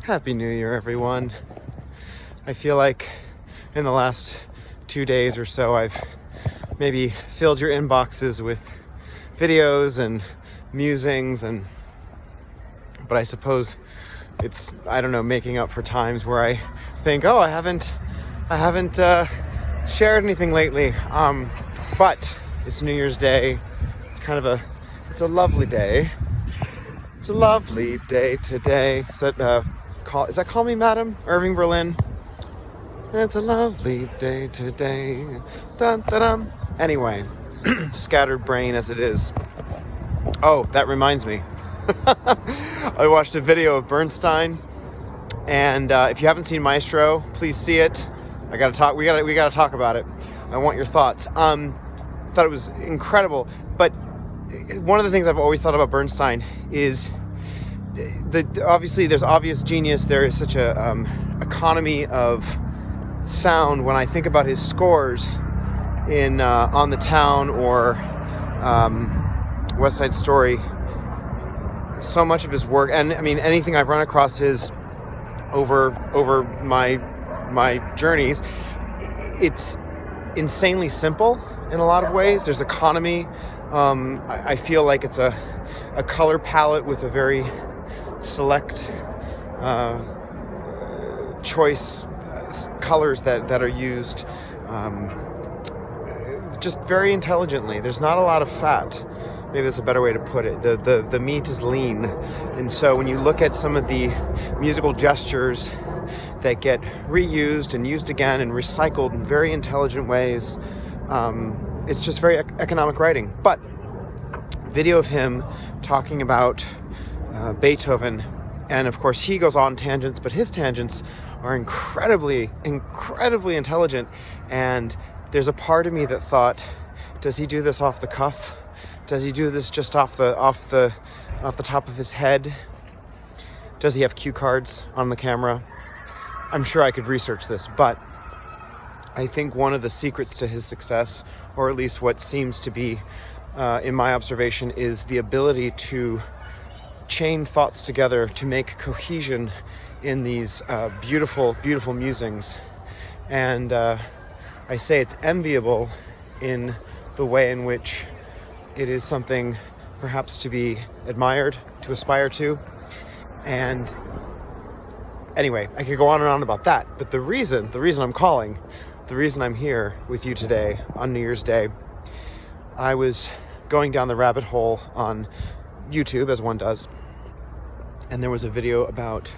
Happy New Year, everyone. I feel like in the last 2 days or so, I've maybe filled your inboxes with videos and musings, but I suppose it's, I don't know, making up for times where I think, oh, I haven't shared anything lately. But it's New Year's Day. It's a lovely day. It's a lovely day today. Is that Call Me Madam? Irving Berlin. It's a lovely day today. Dun, dun, dun. Anyway, scattered brain as it is. Oh, that reminds me. I watched a video of Bernstein, and if you haven't seen Maestro, please see it. We gotta talk about it. I want your thoughts. Thought it was incredible, but one of the things I've always thought about Bernstein is obviously there's obvious genius. There is such a economy of sound when I think about his scores in On the Town or West Side Story. So much of his work, and I mean anything I've run across his over my journeys, it's insanely simple in a lot of ways. There's economy. I feel like it's a color palette with a very select choice colors that are used just very intelligently. There's not a lot of fat. Maybe that's a better way to put it. The meat is lean. And so when you look at some of the musical gestures that get reused and used again and recycled in very intelligent ways, it's just very economic writing. But video of him talking about Beethoven, and of course he goes on tangents, but his tangents are incredibly intelligent. And there's a part of me that thought, does he do this off the cuff? Does he do this just off the top of his head? Does he have cue cards on the camera? I'm sure I could research this, but I think one of the secrets to his success, or at least what seems to be, in my observation, is the ability to chain thoughts together to make cohesion in these beautiful musings. And I say it's enviable in the way in which it is something perhaps to be admired, to aspire to. And anyway, I could go on and on about that. But the reason I'm here with you today on New Year's Day, I was going down the rabbit hole on YouTube, as one does, and there was a video about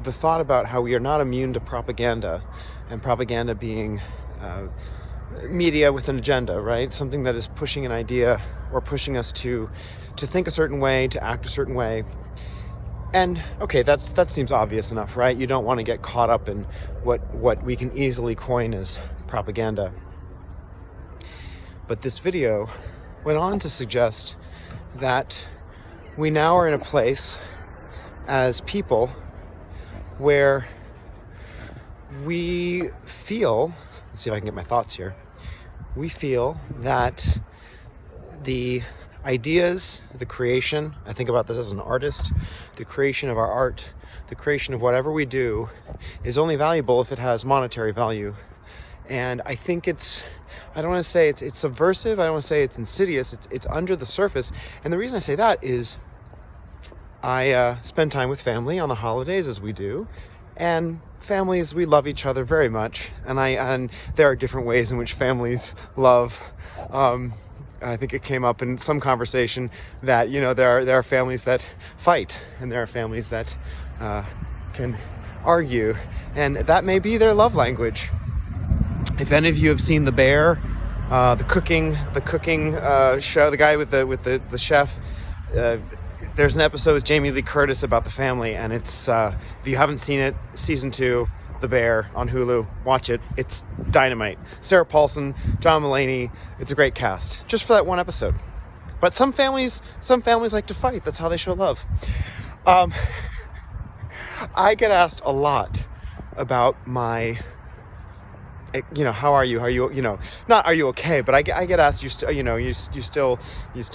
the thought about how we are not immune to propaganda, and propaganda being media with an agenda, right? Something that is pushing an idea or pushing us to think a certain way, to act a certain way. And okay, that seems obvious enough, right? You don't want to get caught up in what we can easily coin as propaganda. But this video went on to suggest that we now are in a place as people where we feel, let's see if I can get my thoughts here. We feel that the ideas, the creation, I think about this as an artist, the creation of our art, the creation of whatever we do is only valuable if it has monetary value. And I think I don't want to say it's subversive, I don't want to say it's insidious, it's under the surface. And the reason I say that is I spend time with family on the holidays, as we do, and families, we love each other very much, and there are different ways in which families love. I think it came up in some conversation that, you know, there are families that fight, and there are families that can argue, and that may be their love language. If any of you have seen The Bear, the cooking show, the guy with the chef, there's an episode with Jamie Lee Curtis about the family, and it's if you haven't seen it, season 2, The Bear on Hulu, watch it. It's dynamite. Sarah Paulson, John Mulaney. It's a great cast just for that one episode. But some families like to fight. That's how they show love. I get asked a lot about my, you know, how are you? Are you, you know, not are you okay? But I get asked, you still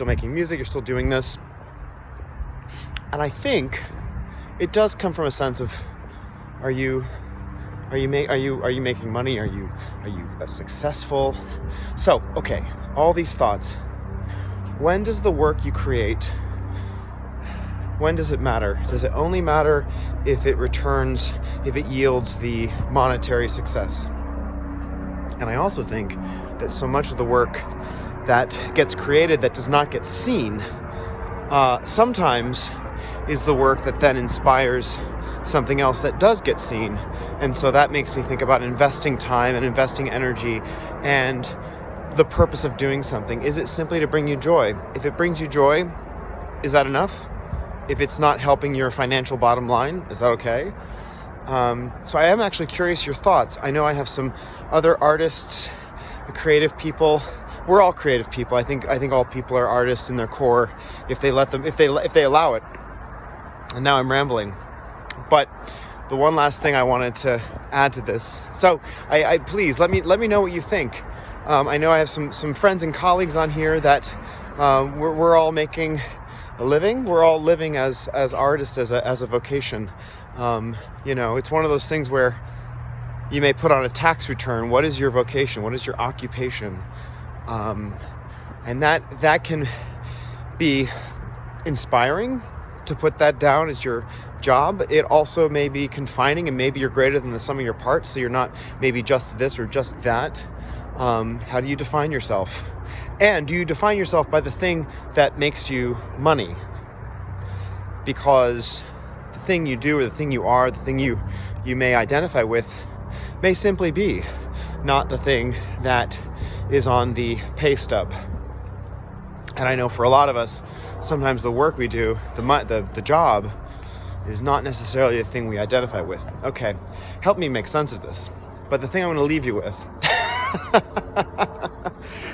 making music? You're still doing this? And I think it does come from a sense of, are you making money? Are you successful? So, okay, all these thoughts. When does the work you create, when does it matter? Does it only matter if it yields the monetary success? And I also think that so much of the work that gets created that does not get seen sometimes is the work that then inspires something else that does get seen. And so that makes me think about investing time and investing energy and the purpose of doing something. Is it simply to bring you joy? If it brings you joy, is that enough? If it's not helping your financial bottom line, is that okay? So I am actually curious your thoughts. I know I have some other artists, creative people. We're all creative people. I think all people are artists in their core if they allow it. And now I'm rambling. But the one last thing I wanted to add to this. So I please let me know what you think. I know I have some friends and colleagues on here that we're all making a living. We're all living as artists, as a vocation. It's one of those things where you may put on a tax return, what is your vocation? What is your occupation? And that can be inspiring to put that down as your job. It also may be confining, and maybe you're greater than the sum of your parts, so you're not maybe just this or just that. How do you define yourself? And do you define yourself by the thing that makes you money? Because the thing you do or the thing you are, the thing you may identify with may simply be not the thing that is on the pay stub. And I know for a lot of us, sometimes the work we do, the job, is not necessarily the thing we identify with. Okay, help me make sense of this. But the thing I'm going to leave you with,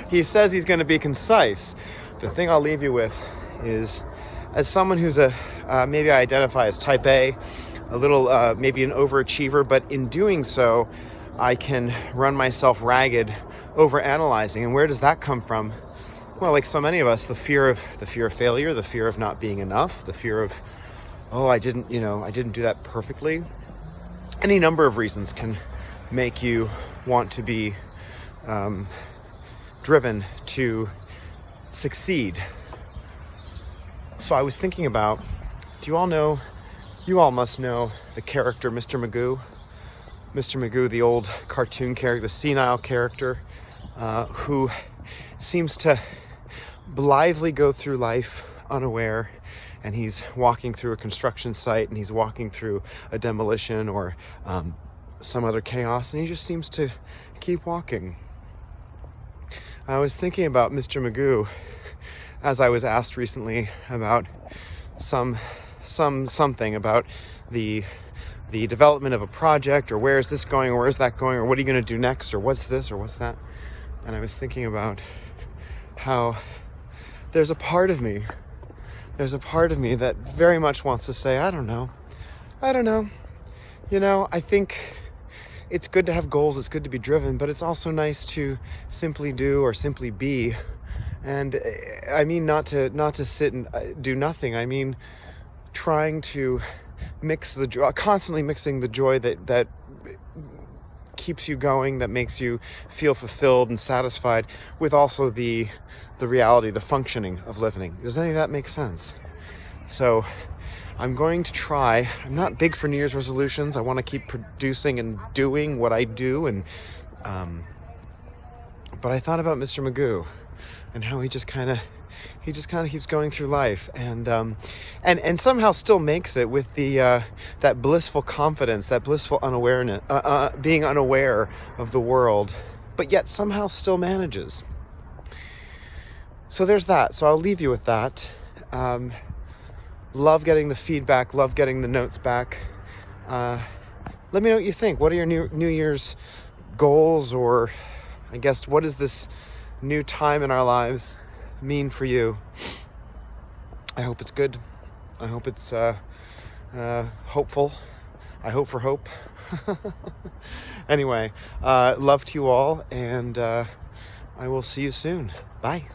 he says he's going to be concise. The thing I'll leave you with is, as someone who's maybe I identify as type A, a little, maybe an overachiever, but in doing so, I can run myself ragged over analyzing. And where does that come from? Well, like so many of us, the fear of failure, the fear of not being enough, the fear of, I didn't do that perfectly. Any number of reasons can make you want to be driven to succeed. So I was thinking about, you all must know the character Mr. Magoo. Mr. Magoo, the old cartoon character, the senile character, who seems to blithely go through life unaware, and he's walking through a construction site, and he's walking through a demolition or some other chaos, and he just seems to keep walking. I was thinking about Mr. Magoo as I was asked recently about something about the development of a project, or where is this going, or where is that going, or what are you going to do next, or what's this, or what's that. And I was thinking about how there's a part of me that very much wants to say, I don't know. I think it's good to have goals, it's good to be driven, but it's also nice to simply do or simply be. And I mean not to sit and do nothing. I mean trying to mix the joy, constantly mixing the joy that keeps you going, that makes you feel fulfilled and satisfied, with also the reality, the functioning of living. Does any of that make sense? So I'm going to try. I'm not big for New Year's resolutions. I want to keep producing and doing what I do, and but I thought about Mr. Magoo and how he just kind of keeps going through life, and somehow still makes it with the that blissful confidence, that blissful unawareness, being unaware of the world, but yet somehow still manages. So there's that. So I'll leave you with that. Love getting the feedback, love getting the notes back. Let me know what you think. What are your New Year's goals, or I guess what does this new time in our lives mean for you? I hope it's good. I hope it's hopeful. I hope for hope. Anyway, love to you all, and I will see you soon. Bye.